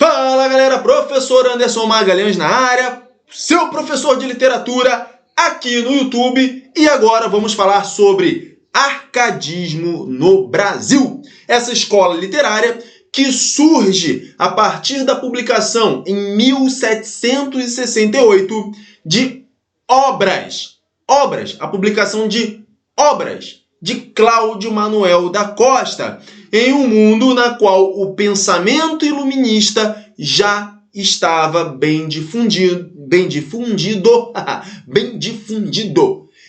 Fala galera, professor Anderson Magalhães na área, seu professor de literatura aqui no YouTube, e agora vamos falar sobre arcadismo no Brasil. Essa escola literária que surge a partir da publicação em 1768 de a publicação de obras de Cláudio Manuel da Costa, em um mundo na qual o pensamento iluminista já estava bem difundido.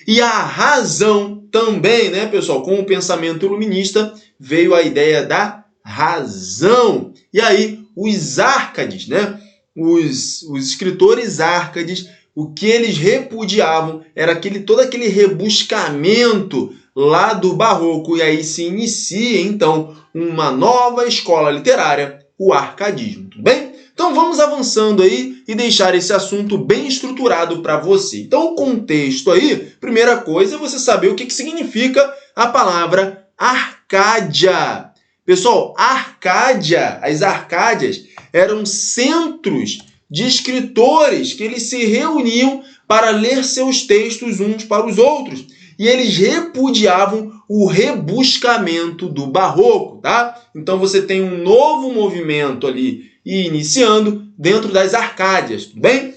E a razão também, né, pessoal? Com o pensamento iluminista veio a ideia da razão. E aí, os árcades, né? Os escritores árcades, o que eles repudiavam era todo aquele rebuscamento lá do barroco, e aí se inicia, então, uma nova escola literária, o arcadismo, tudo bem? Então vamos avançando aí e deixar esse assunto bem estruturado para você. Então o contexto aí, primeira coisa é você saber o que significa a palavra Arcádia. Pessoal, Arcádia, as Arcádias eram centros de escritores que eles se reuniam para ler seus textos uns para os outros. E eles repudiavam o rebuscamento do barroco, tá? Então você tem um novo movimento ali iniciando dentro das Arcádias, tudo bem?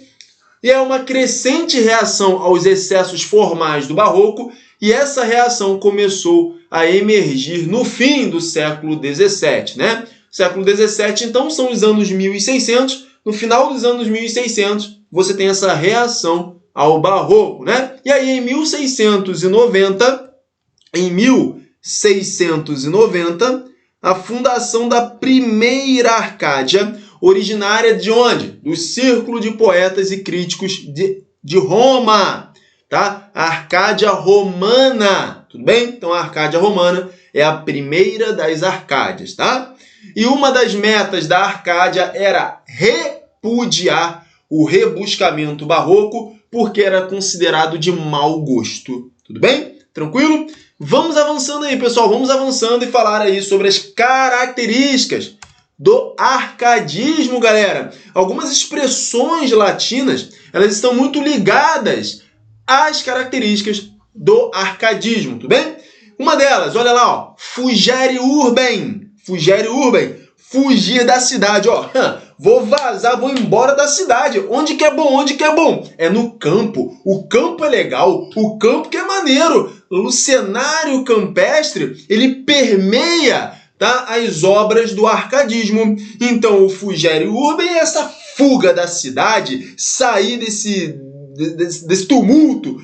E é uma crescente reação aos excessos formais do barroco, e essa reação começou a emergir no fim do século XVII, né? Século XVII, então, são os anos 1600. No final dos anos 1600, você tem essa reação ao barroco, né? E aí, em 1690, a fundação da primeira Arcádia, originária de onde? Do Círculo de Poetas e Críticos de Roma, tá? A Arcádia Romana, tudo bem? Então, a Arcádia Romana é a primeira das Arcádias, tá? E uma das metas da Arcádia era repudiar o rebuscamento barroco, porque era considerado de mau gosto. Tudo bem? Tranquilo? Vamos avançando aí, pessoal. Vamos avançando e falar aí sobre as características do arcadismo, galera. Algumas expressões latinas, elas estão muito ligadas às características do arcadismo, tudo bem? Uma delas, olha lá, ó, fugere urbem, fugir da cidade, ó. Vou vazar, vou embora da cidade. Onde que é bom? Onde que é bom? É no campo. O campo é legal. O campo que é maneiro. O cenário campestre, ele permeia, tá, as obras do arcadismo. Então, o fugere urbem é essa fuga da cidade, sair desse tumulto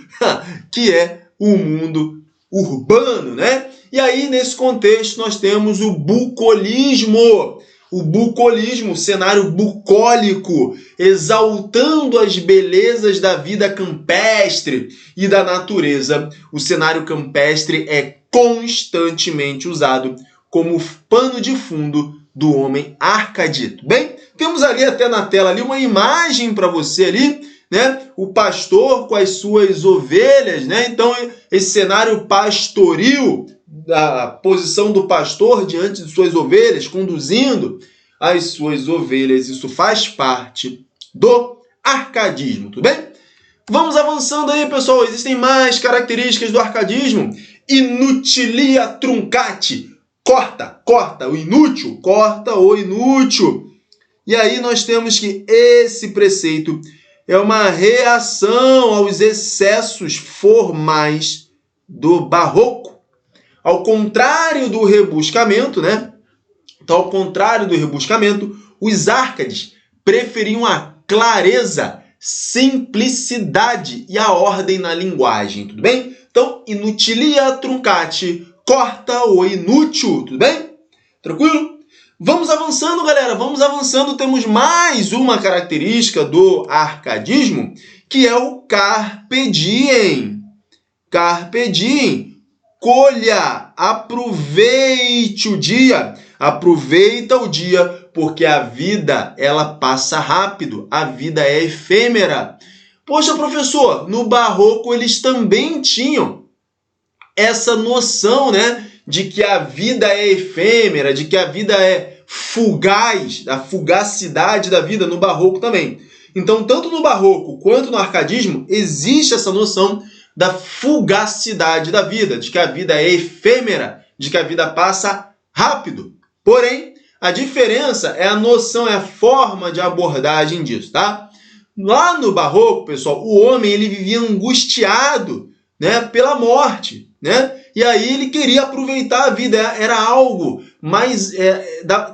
que é o mundo urbano, né? E aí, nesse contexto, nós temos o bucolismo. O bucolismo, o cenário bucólico, exaltando as belezas da vida campestre e da natureza. O cenário campestre é constantemente usado como pano de fundo do homem arcadito. Bem, temos ali até na tela ali uma imagem para você ali, né? O pastor com as suas ovelhas, né? Então, esse cenário pastoril, da posição do pastor diante de suas ovelhas, conduzindo as suas ovelhas, isso faz parte do arcadismo, tudo bem? Vamos avançando aí, pessoal. Existem mais características do arcadismo. Inutilia truncati, corta o inútil, corta o inútil. E aí nós temos que esse preceito é uma reação aos excessos formais do barroco. Ao contrário do rebuscamento, né? Então, ao contrário do rebuscamento, os árcades preferiam a clareza, simplicidade e a ordem na linguagem, tudo bem? Então, inutilia truncati, corta o inútil, tudo bem? Tranquilo? Vamos avançando, galera, vamos avançando. Temos mais uma característica do arcadismo, que é o carpe diem. Carpe diem. Colha, aproveite o dia. Aproveita o dia, porque a vida, ela passa rápido. A vida é efêmera. Poxa, professor, no barroco eles também tinham essa noção, né, de que a vida é efêmera, de que a vida é fugaz, da fugacidade da vida no barroco também. Então, tanto no barroco quanto no arcadismo, existe essa noção da fugacidade da vida, de que a vida é efêmera, de que a vida passa rápido. Porém, a diferença é a noção, é a forma de abordagem disso, tá? Lá no barroco, pessoal, o homem ele vivia angustiado, né, pela morte, né? E aí ele queria aproveitar a vida, era algo mais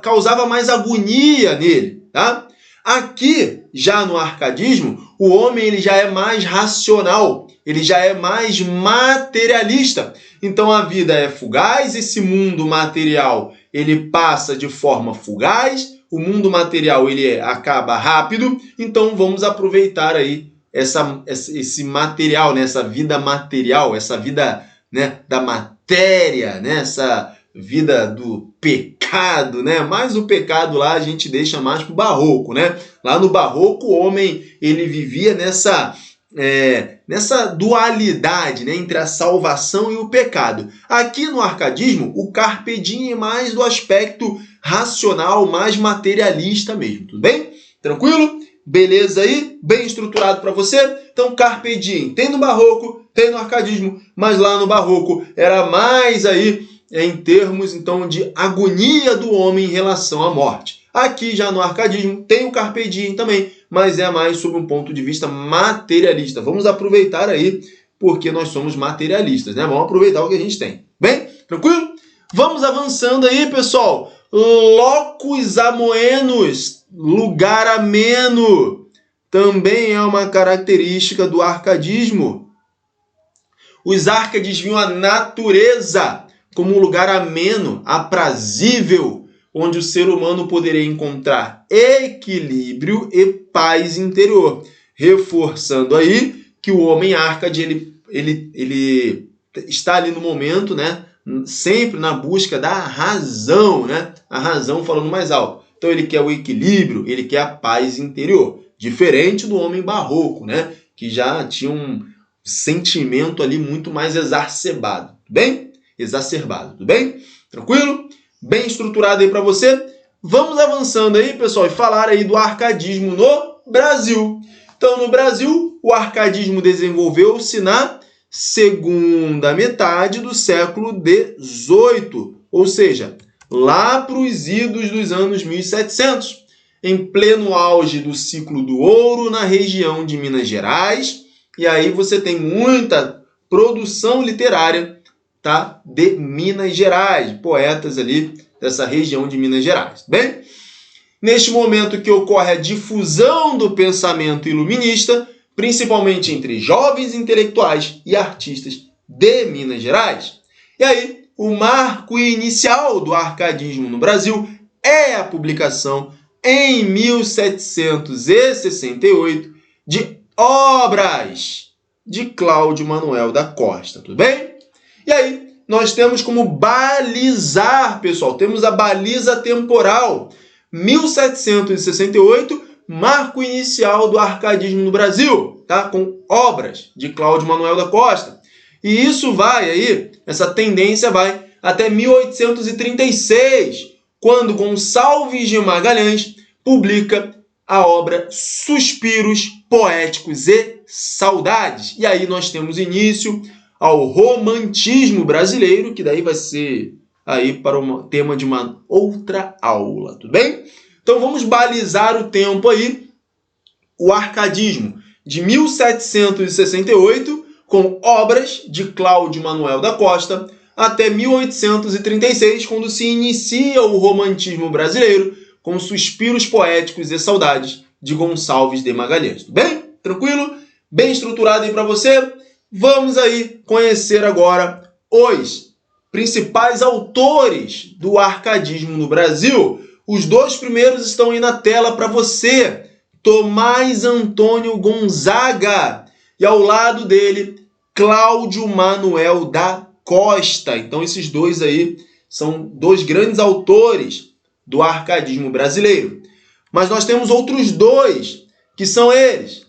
causava mais agonia nele, tá? Aqui, já no arcadismo, o homem ele já é mais racional, ele já é mais materialista. Então a vida é fugaz, esse mundo material ele passa de forma fugaz, o mundo material ele acaba rápido, então vamos aproveitar aí esse material, né? Essa vida material, essa vida, né, da matéria, né? Essa vida do pecado, né? Mas o pecado lá a gente deixa mais pro barroco, né? Lá no barroco o homem ele vivia nessa dualidade, né, entre a salvação e o pecado. Aqui no arcadismo, o carpe diem é mais do aspecto racional, mais materialista mesmo, tudo bem? Tranquilo? Beleza aí? Bem estruturado para você? Então, carpe diem tem no barroco, tem no arcadismo, mas lá no barroco era mais aí em termos, então, de agonia do homem em relação à morte. Aqui já no arcadismo tem o carpe diem também, mas é mais sob um ponto de vista materialista. Vamos aproveitar aí, porque nós somos materialistas, né? Vamos aproveitar o que a gente tem. Bem? Tranquilo? Vamos avançando aí, pessoal. Locus amoenos, lugar ameno, também é uma característica do arcadismo. Os árcades viam a natureza como um lugar ameno, aprazível, onde o ser humano poderia encontrar equilíbrio e paz interior, reforçando aí que o homem árcade ele está ali no momento, né, sempre na busca da razão, né, a razão falando mais alto. Então ele quer o equilíbrio, ele quer a paz interior, diferente do homem barroco, né, que já tinha um sentimento ali muito mais exacerbado, tudo bem? Exacerbado, tudo bem? Tranquilo? Bem estruturado aí para você. Vamos avançando aí, pessoal, e falar aí do arcadismo no Brasil. Então, no Brasil, o arcadismo desenvolveu-se na segunda metade do século XVIII, ou seja, lá para os idos dos anos 1700, em pleno auge do ciclo do ouro na região de Minas Gerais. E aí você tem muita produção literária, tá, de Minas Gerais, poetas ali dessa região de Minas Gerais. Bem, neste momento que ocorre a difusão do pensamento iluminista, principalmente entre jovens intelectuais e artistas de Minas Gerais. E aí, o marco inicial do arcadismo no Brasil é a publicação, em 1768, de obras de Cláudio Manuel da Costa, tudo bem? E aí, nós temos como balizar, pessoal, temos a baliza temporal. 1768, marco inicial do arcadismo no Brasil, tá? Com obras de Cláudio Manuel da Costa. E isso vai aí, essa tendência vai até 1836, quando Gonçalves de Magalhães publica a obra Suspiros Poéticos e Saudades. E aí nós temos início ao romantismo brasileiro, que daí vai ser aí para o tema de uma outra aula, tudo bem? Então vamos balizar o tempo aí, o arcadismo de 1768, com obras de Cláudio Manuel da Costa, até 1836, quando se inicia o romantismo brasileiro, com Suspiros Poéticos e Saudades, de Gonçalves de Magalhães. Tudo bem? Tranquilo? Bem estruturado aí para você? Vamos aí conhecer agora os principais autores do arcadismo no Brasil. Os dois primeiros estão aí na tela para você. Tomás Antônio Gonzaga e ao lado dele, Cláudio Manuel da Costa. Então esses dois aí são dois grandes autores do arcadismo brasileiro. Mas nós temos outros dois, que são eles.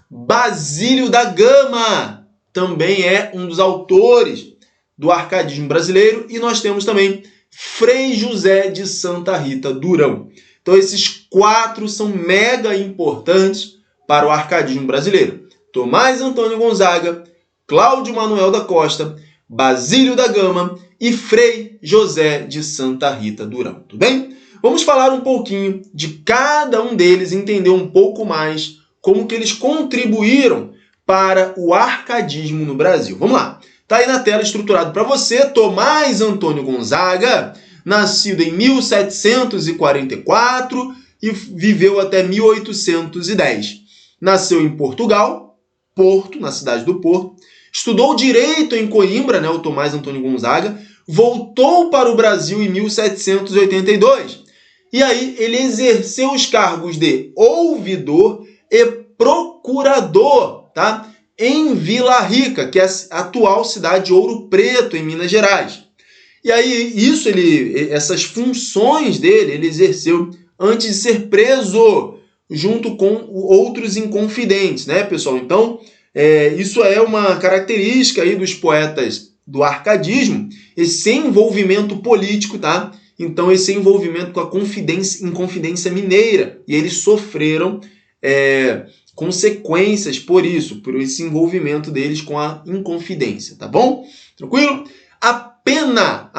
Basílio da Gama também é um dos autores do arcadismo brasileiro. E nós temos também Frei José de Santa Rita Durão. Então esses 4 são mega importantes para o arcadismo brasileiro. Tomás Antônio Gonzaga, Cláudio Manuel da Costa, Basílio da Gama e Frei José de Santa Rita Durão. Tudo bem? Vamos falar um pouquinho de cada um deles, entender um pouco mais como que eles contribuíram para o arcadismo no Brasil. Vamos lá. Está aí na tela estruturado para você. Tomás Antônio Gonzaga, nascido em 1744 e viveu até 1810. Nasceu em Portugal, Porto, na cidade do Porto. Estudou Direito em Coimbra, o Tomás Antônio Gonzaga. Voltou para o Brasil em 1782. E aí ele exerceu os cargos de ouvidor e procurador, tá? Em Vila Rica, que é a atual cidade de Ouro Preto, em Minas Gerais. E aí, essas funções dele, ele exerceu antes de ser preso, junto com outros inconfidentes, né, pessoal? Então, isso é uma característica aí dos poetas do arcadismo, esse envolvimento político, tá? Então, esse envolvimento com a Inconfidência Mineira. E eles sofreram consequências por esse envolvimento deles com a Inconfidência, tá bom? Tranquilo? A pena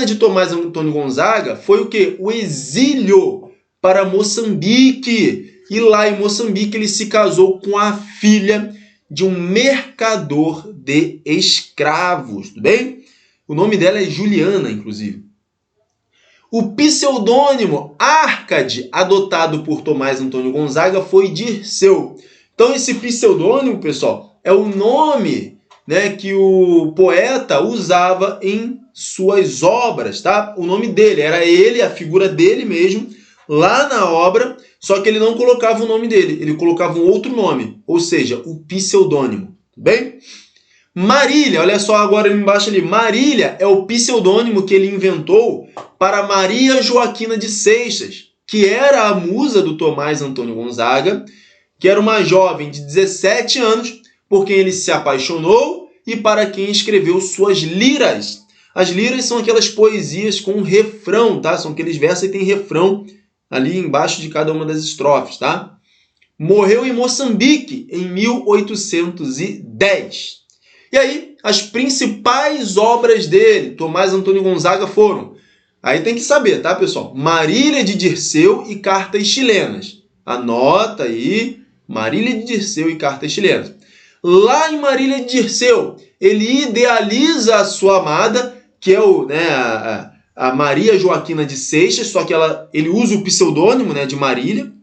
de Tomás Antônio Gonzaga foi o quê? O exílio para Moçambique. E lá em Moçambique ele se casou com a filha de um mercador de escravos, tudo bem? O nome dela é Juliana, inclusive. O pseudônimo Arcade, adotado por Tomás Antônio Gonzaga, foi Dirceu. Então esse pseudônimo, pessoal, é o nome, que o poeta usava em suas obras, tá? O nome dele, era ele, a figura dele mesmo, lá na obra, só que ele não colocava o nome dele, ele colocava um outro nome, ou seja, o pseudônimo, bem? Marília, olha só agora embaixo ali, Marília é o pseudônimo que ele inventou para Maria Joaquina de Seixas, que era a musa do Tomás Antônio Gonzaga, que era uma jovem de 17 anos, por quem ele se apaixonou e para quem escreveu suas liras. As liras são aquelas poesias com refrão, tá? São aqueles versos que tem refrão ali embaixo de cada uma das estrofes, tá? Morreu em Moçambique em 1810. E aí, as principais obras dele, Tomás Antônio Gonzaga, foram... Aí tem que saber, tá, pessoal? Marília de Dirceu e Cartas Chilenas. Anota aí, Marília de Dirceu e Cartas Chilenas. Lá em Marília de Dirceu, ele idealiza a sua amada, que é a Maria Joaquina de Seixas, só que ele usa o pseudônimo, de Marília.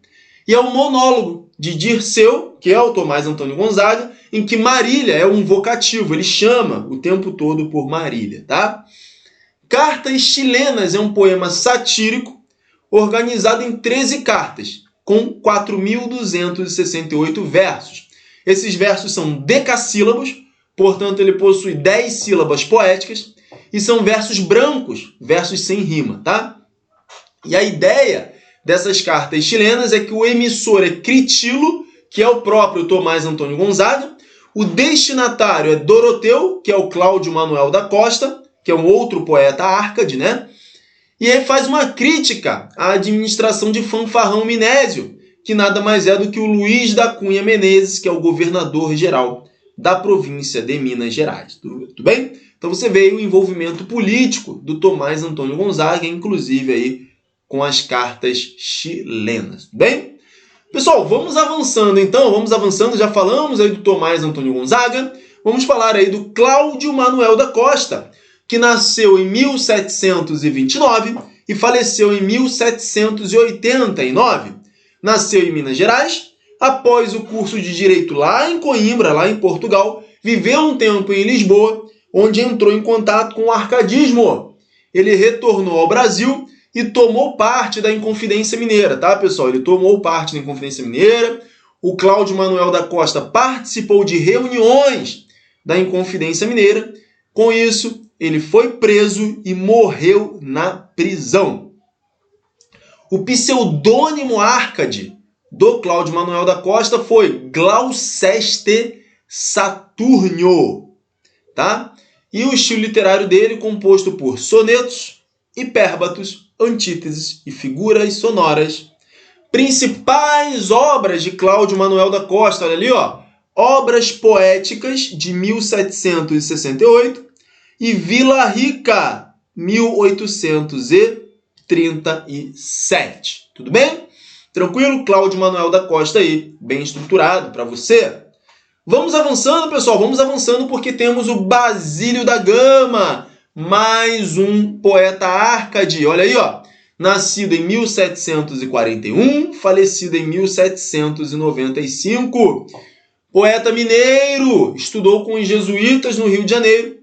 E é um monólogo de Dirceu, que é o Tomás Antônio Gonzaga, em que Marília é um vocativo, ele chama o tempo todo por Marília, tá? Cartas Chilenas é um poema satírico organizado em 13 cartas, com 4.268 versos. Esses versos são decassílabos, portanto ele possui 10 sílabas poéticas, e são versos brancos, versos sem rima, tá? E a ideia dessas cartas chilenas é que o emissor é Critilo, que é o próprio Tomás Antônio Gonzaga, o destinatário é Doroteu, que é o Cláudio Manuel da Costa, que é um outro poeta Arcade, E aí faz uma crítica à administração de Fanfarrão Minésio, que nada mais é do que o Luiz da Cunha Menezes, que é o governador-geral da província de Minas Gerais. Tudo bem? Então você vê o envolvimento político do Tomás Antônio Gonzaga, inclusive aí com as cartas chilenas. Tudo bem? Pessoal, vamos avançando então, já falamos aí do Tomás Antônio Gonzaga, vamos falar aí do Cláudio Manuel da Costa, que nasceu em 1729 e faleceu em 1789. Nasceu em Minas Gerais, após o curso de Direito lá em Coimbra, lá em Portugal, viveu um tempo em Lisboa, onde entrou em contato com o arcadismo. Ele retornou ao Brasil e tomou parte da Inconfidência Mineira, tá, pessoal? Ele tomou parte da Inconfidência Mineira. O Cláudio Manuel da Costa participou de reuniões da Inconfidência Mineira. Com isso, ele foi preso e morreu na prisão. O pseudônimo Arcade do Cláudio Manuel da Costa foi Gloucester Saturnio, tá? E o estilo literário dele composto por sonetos, hipérbatos, antíteses e figuras sonoras. Principais obras de Cláudio Manuel da Costa, olha ali, ó. Obras Poéticas, de 1768, e Vila Rica, 1837. Tudo bem? Tranquilo? Cláudio Manuel da Costa aí, bem estruturado para você. Vamos avançando, pessoal, vamos avançando porque temos o Basílio da Gama, mais um poeta Árcade. Olha aí, ó. Nascido em 1741, falecido em 1795. Poeta mineiro, estudou com os jesuítas no Rio de Janeiro.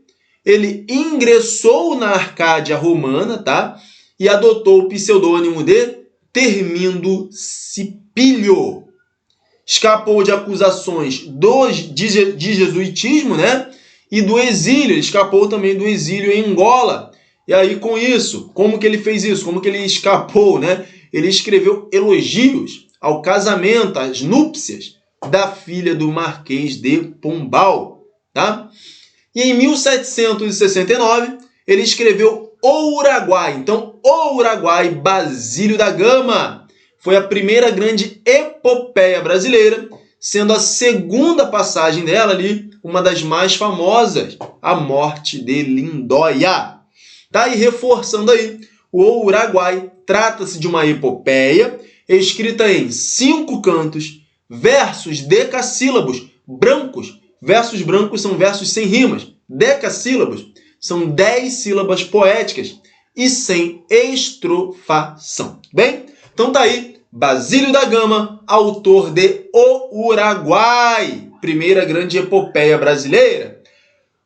Ele ingressou na Arcádia Romana, tá? E adotou o pseudônimo de Termindo Cipílio. Escapou de acusações de jesuitismo, né? E do exílio. Ele escapou também do exílio em Angola. E aí, com isso, como que ele fez isso? Como que ele escapou, né? Ele escreveu elogios ao casamento, às núpcias da filha do Marquês de Pombal, tá? E em 1769, ele escreveu O Uruguai. Então, O Uruguai, Basílio da Gama, foi a primeira grande epopeia brasileira, sendo a segunda passagem dela ali, uma das mais famosas, a morte de Lindóia. Tá aí reforçando aí, o Uruguai trata-se de uma epopeia escrita em 5 cantos, versos decassílabos brancos. Versos brancos são versos sem rimas. Decassílabos são 10 sílabas poéticas e sem estrofação. Bem, então tá aí, Basílio da Gama, autor de O Uruguai, primeira grande epopeia brasileira.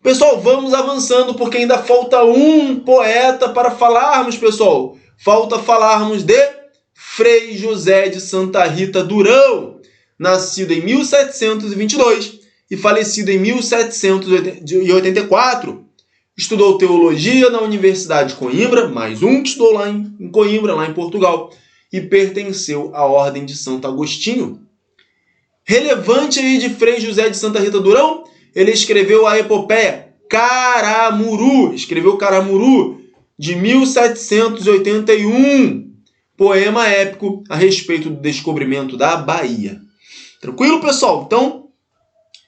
Pessoal, vamos avançando porque ainda falta um poeta para falarmos, pessoal. Falta falarmos de Frei José de Santa Rita Durão, nascido em 1722 e falecido em 1784. Estudou teologia na Universidade de Coimbra, mais um que estudou lá em Coimbra, lá em Portugal, e pertenceu à Ordem de Santo Agostinho. Relevante aí de Frei José de Santa Rita Durão, ele escreveu a epopeia Caramuru, de 1781, poema épico a respeito do descobrimento da Bahia. Tranquilo, pessoal? Então,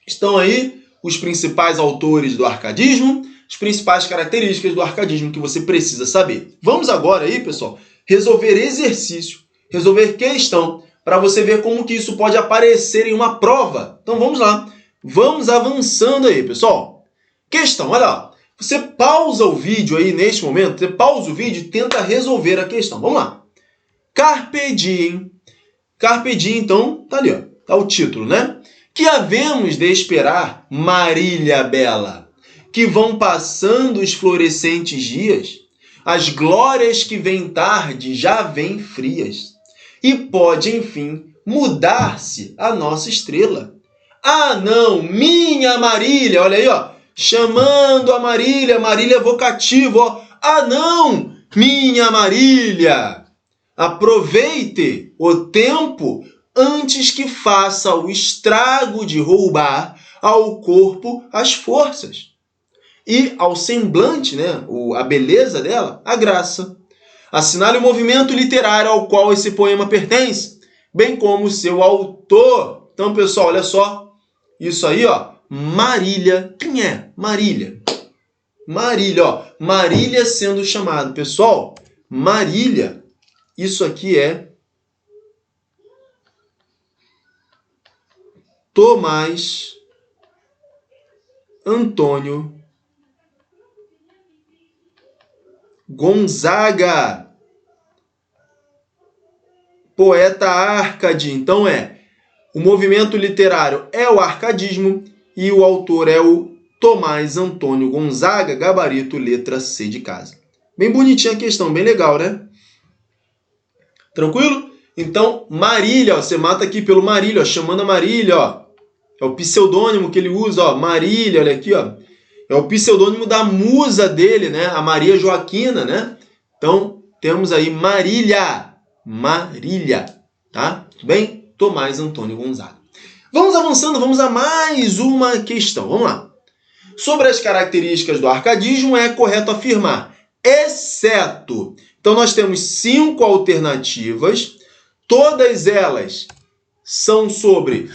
estão aí os principais autores do arcadismo, as principais características do arcadismo que você precisa saber. Vamos agora aí, pessoal, resolver exercício, resolver questão, para você ver como que isso pode aparecer em uma prova. Então, vamos lá. Vamos avançando aí, pessoal. Questão, olha lá. Você pausa o vídeo aí neste momento, você pausa o vídeo e tenta resolver a questão. Vamos lá. Carpe diem. Carpe diem, então, tá ali, ó. Tá o título, né? Que havemos de esperar, Marília Bela, que vão passando os florescentes dias, as glórias que vêm tarde já vêm frias, e pode, enfim, mudar-se a nossa estrela. Ah, não, minha Marília, olha aí, ó, chamando a Marília, Marília vocativo, ó. Ah, não, minha Marília, aproveite o tempo antes que faça o estrago de roubar ao corpo as forças e ao semblante, né, a beleza dela, a graça. Assinale o movimento literário ao qual esse poema pertence, bem como o seu autor. Então, pessoal, olha só, isso aí, ó, Marília. Quem é Marília? Marília, ó, Marília sendo chamado. Pessoal, Marília, isso aqui é Tomás Antônio Gonzaga, poeta Árcade. Então o movimento literário é o arcadismo e o autor é o Tomás Antônio Gonzaga, gabarito letra C de casa. Bem bonitinha a questão, bem legal, né? Tranquilo? Então, Marília, ó, você mata aqui pelo Marília, ó, chamando a Marília, ó. É o pseudônimo que ele usa, ó, Marília, olha aqui, ó. É o pseudônimo da musa dele, né? A Maria Joaquina, né? Então, temos aí Marília, tá? Tudo bem? Tomás Antônio Gonzaga. Vamos avançando, vamos a mais uma questão. Vamos lá. Sobre as características do arcadismo, é correto afirmar exceto. Então, nós temos 5 alternativas, todas elas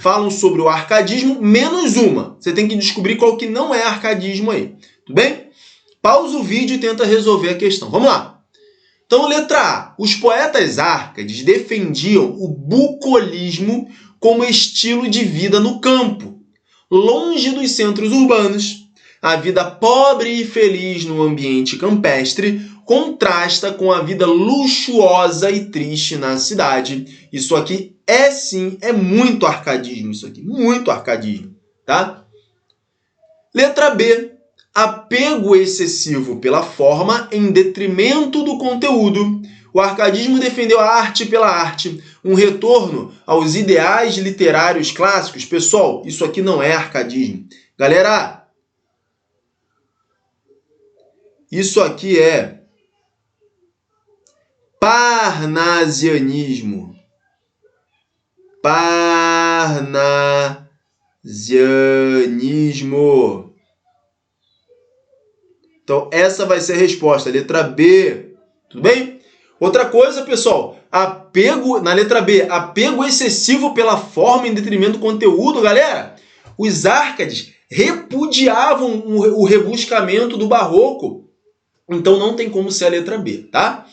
falam sobre o arcadismo, menos uma. Você tem que descobrir qual que não é arcadismo aí, tudo bem? Pausa o vídeo e tenta resolver a questão. Vamos lá. Então, letra A. Os poetas árcades defendiam o bucolismo como estilo de vida no campo, longe dos centros urbanos. A vida pobre e feliz no ambiente campestre contrasta com a vida luxuosa e triste na cidade. Isso aqui é muito arcadismo, isso aqui, muito arcadismo, tá? Letra B. Apego excessivo pela forma em detrimento do conteúdo. O arcadismo defendeu a arte pela arte, um retorno aos ideais literários clássicos. Pessoal, isso aqui não é arcadismo. Galera, isso aqui é parnasianismo. Parnasianismo. Então, essa vai ser a resposta, letra B. Tudo bem? Outra coisa, pessoal, na letra B, apego excessivo pela forma em detrimento do conteúdo, galera. Os árcades repudiavam o rebuscamento do barroco. Então, não tem como ser a letra B, tá?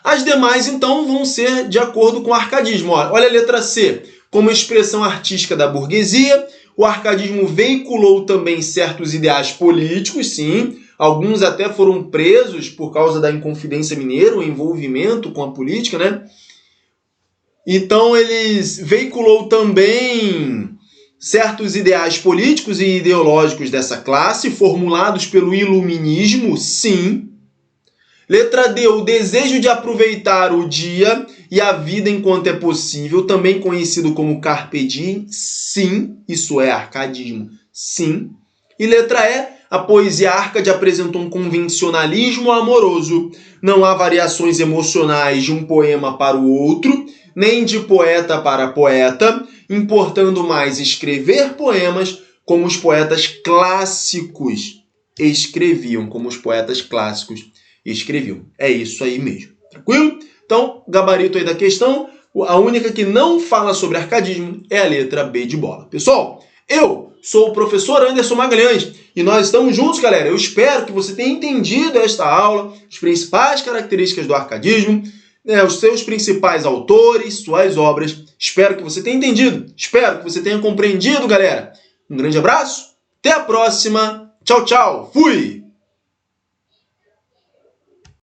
As demais, então, vão ser de acordo com o arcadismo. Olha a letra C, como expressão artística da burguesia. O arcadismo veiculou também certos ideais políticos, sim. Alguns até foram presos por causa da Inconfidência Mineira, o envolvimento com a política, né? Então, eles veiculou também certos ideais políticos e ideológicos dessa classe, formulados pelo iluminismo, sim. Letra D, o desejo de aproveitar o dia e a vida enquanto é possível, também conhecido como carpe diem, sim, isso é arcadismo, sim. E letra E, a poesia árcade apresentou um convencionalismo amoroso. Não há variações emocionais de um poema para o outro, nem de poeta para poeta, importando mais escrever poemas como os poetas clássicos escreviam, É isso aí mesmo, tranquilo? Então, gabarito aí da questão, a única que não fala sobre arcadismo é a letra B de bola. Pessoal, eu sou o professor Anderson Magalhães e nós estamos juntos, galera. Eu espero que você tenha entendido esta aula, as principais características do arcadismo, os seus principais autores, suas obras. Espero que você tenha entendido, espero que você tenha compreendido, galera. Um grande abraço, até a próxima, tchau, tchau, fui!